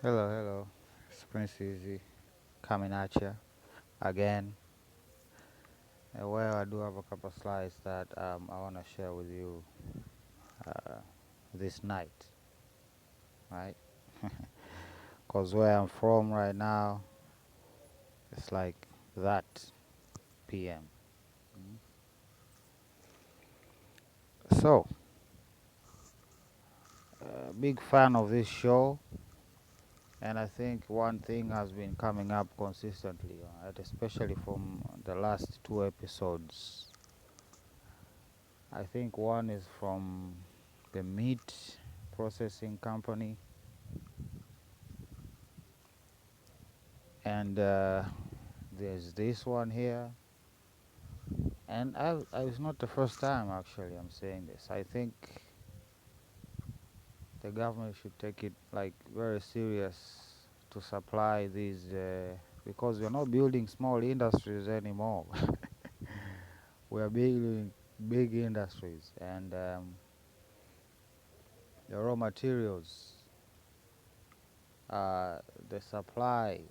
Hello, hello. It's Prince Easy coming at you again. Well, I do have a couple of slides that I want to share with you uh, this night, right? Because where I'm from right now, it's like that PM. Mm. So, big fan of this show, and I think one thing has been coming up consistently, right? Especially from the last two episodes. I think one is from the meat processing company, and there's this one here. And it's not the first time actually I'm saying this. I think the government should take it like very serious to supply these because we're not building small industries anymore. We are building big industries, and the raw materials, the supply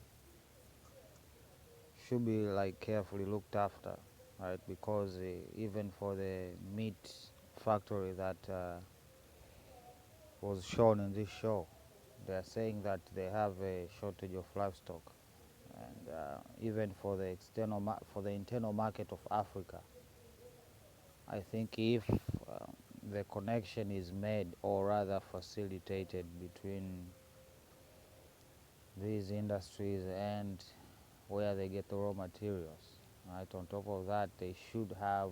should be like carefully looked after, right? Because even for the meat factory that was shown in this show, they are saying that they have a shortage of livestock, and even for the for the internal market of Africa, I think if the connection is made or rather facilitated between these industries and where they get the raw materials, right? On top of that, they should have,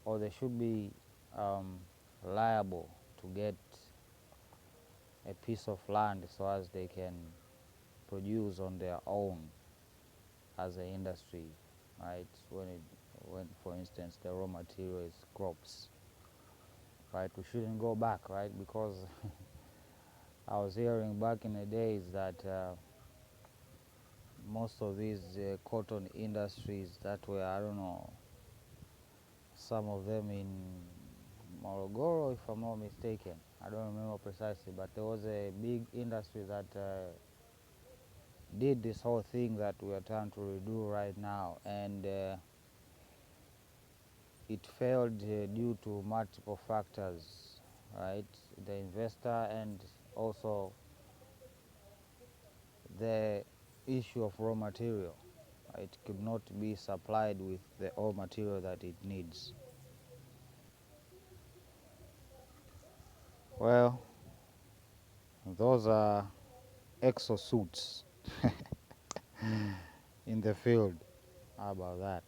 or they should be liable to get a piece of land so as they can produce on their own as an industry, right? When for instance the raw material is crops, right? We shouldn't go back, right? Because I was hearing back in the days that most of these cotton industries that were, I don't know, some of them in Morogoro, if I'm not mistaken. I don't remember precisely, but there was a big industry that did this whole thing that we are trying to redo right now, and it failed due to multiple factors, right? The investor and also the issue of raw material. It could not be supplied with the raw material that it needs. Well, those are exosuits in the field. How about that?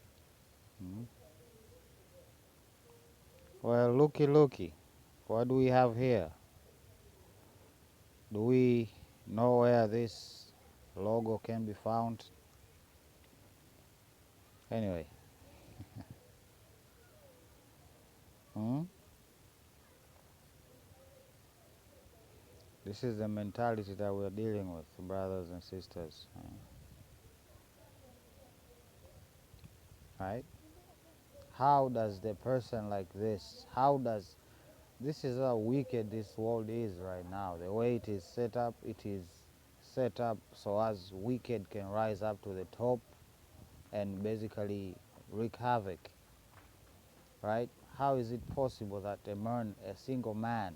Mm. Well, looky, what do we have here? Do we know where this logo can be found? Anyway, hmm? This is the mentality that we're dealing with, brothers and sisters, right? How does the person like this, this is how wicked this world is right now. The way it is set up so as wicked can rise up to the top and basically wreak havoc, right? How is it possible that a single man,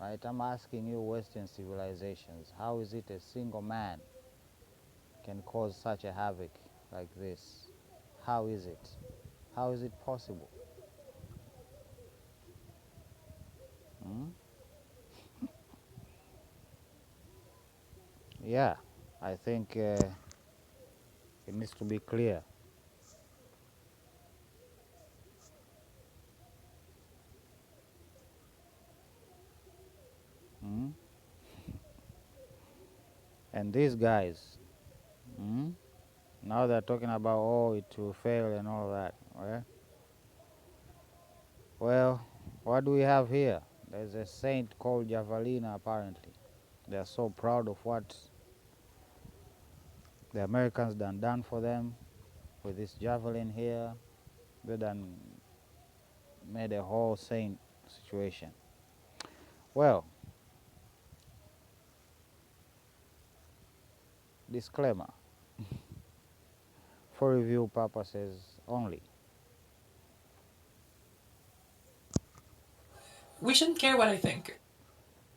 right? I'm asking you Western civilizations, how is it a single man can cause such a havoc like this? How is it? How is it possible? Hmm? Yeah, I think it needs to be clear. Hmm? And these guys, hmm? Now they're talking about, oh, it will fail and all that. Right? Well, what do we have here? There's a saint called Javelina, apparently. They're so proud of what the Americans done for them with this javelin here. They done made a whole saint situation. Well, Disclaimer, for review purposes only. We shouldn't care what I think.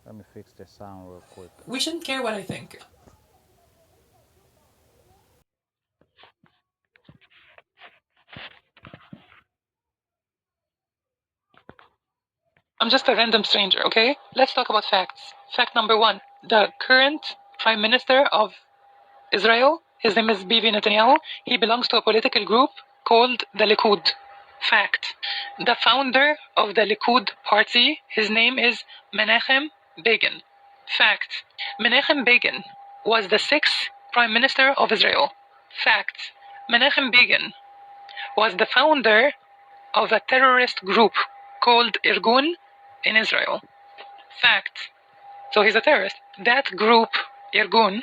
Let me fix the sound real quick. We shouldn't care what I think. I'm just a random stranger, okay? Let's talk about facts. Fact number one, the current Prime Minister of Israel, his name is Bibi Netanyahu. He belongs to a political group called the Likud. Fact. The founder of the Likud party, his name is Menachem Begin. Fact. Menachem Begin was the sixth Prime Minister of Israel. Fact. Menachem Begin was the founder of a terrorist group called Irgun in Israel. Fact. So he's a terrorist. That group, Irgun,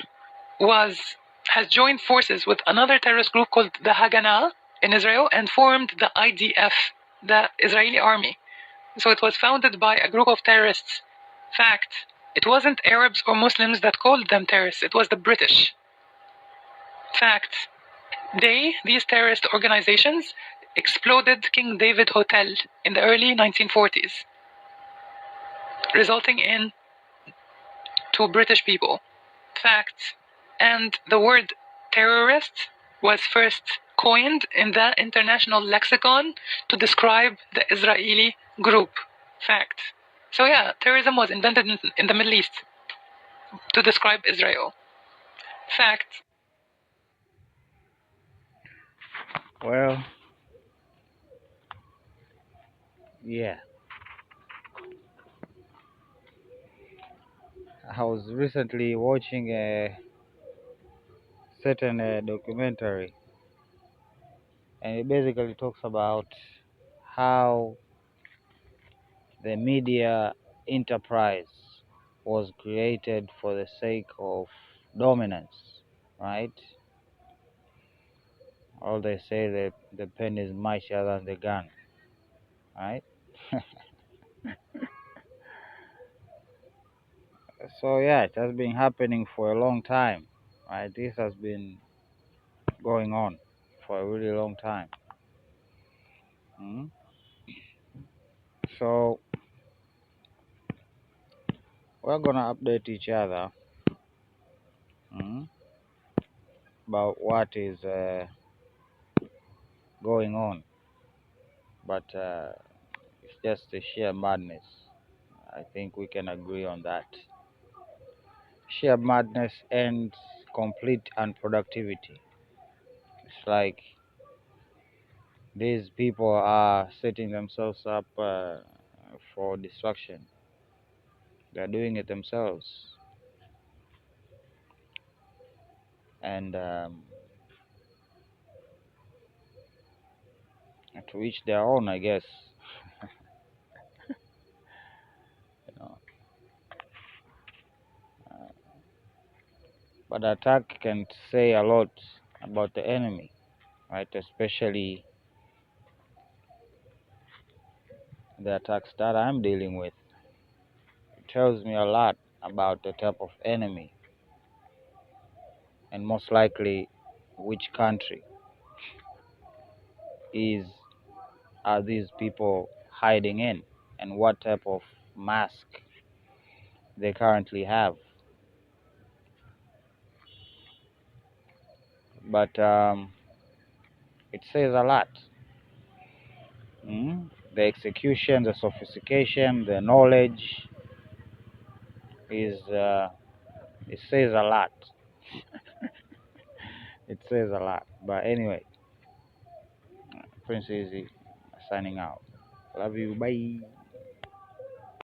has joined forces with another terrorist group called the Haganah in Israel and formed the IDF, the Israeli army. So it was founded by a group of terrorists. Fact. It wasn't Arabs or Muslims that called them terrorists, it was the British. Fact. These terrorist organizations, exploded King David Hotel in the early 1940s, resulting in 2 British people. Fact. And the word terrorist was first coined in the international lexicon to describe the Israeli group. Fact. So yeah, terrorism was invented in the Middle East to describe Israel. Fact. Well, yeah. I was recently watching a certain documentary, and it basically talks about how the media enterprise was created for the sake of dominance, right? All they say that the pen is mightier than the gun, right? So yeah, it has been happening for a long time, right? This has been going on for a really long time. Mm? So we're gonna update each other, mm, about what is going on, but it's just a sheer madness. I think we can agree on that. Sheer madness and complete unproductivity. It's like these people are setting themselves up for destruction. They're doing it themselves, and to each their own, I guess. You know, but attack can say a lot about the enemy, right? Especially the attacks that I'm dealing with. It tells me a lot about the type of enemy, and most likely which country is are these people hiding in, and what type of mask they currently have. But it says a lot. The execution, the sophistication, the knowledge is it says a lot. It says a lot. But anyway, Prince Easy signing out. Love you. Bye.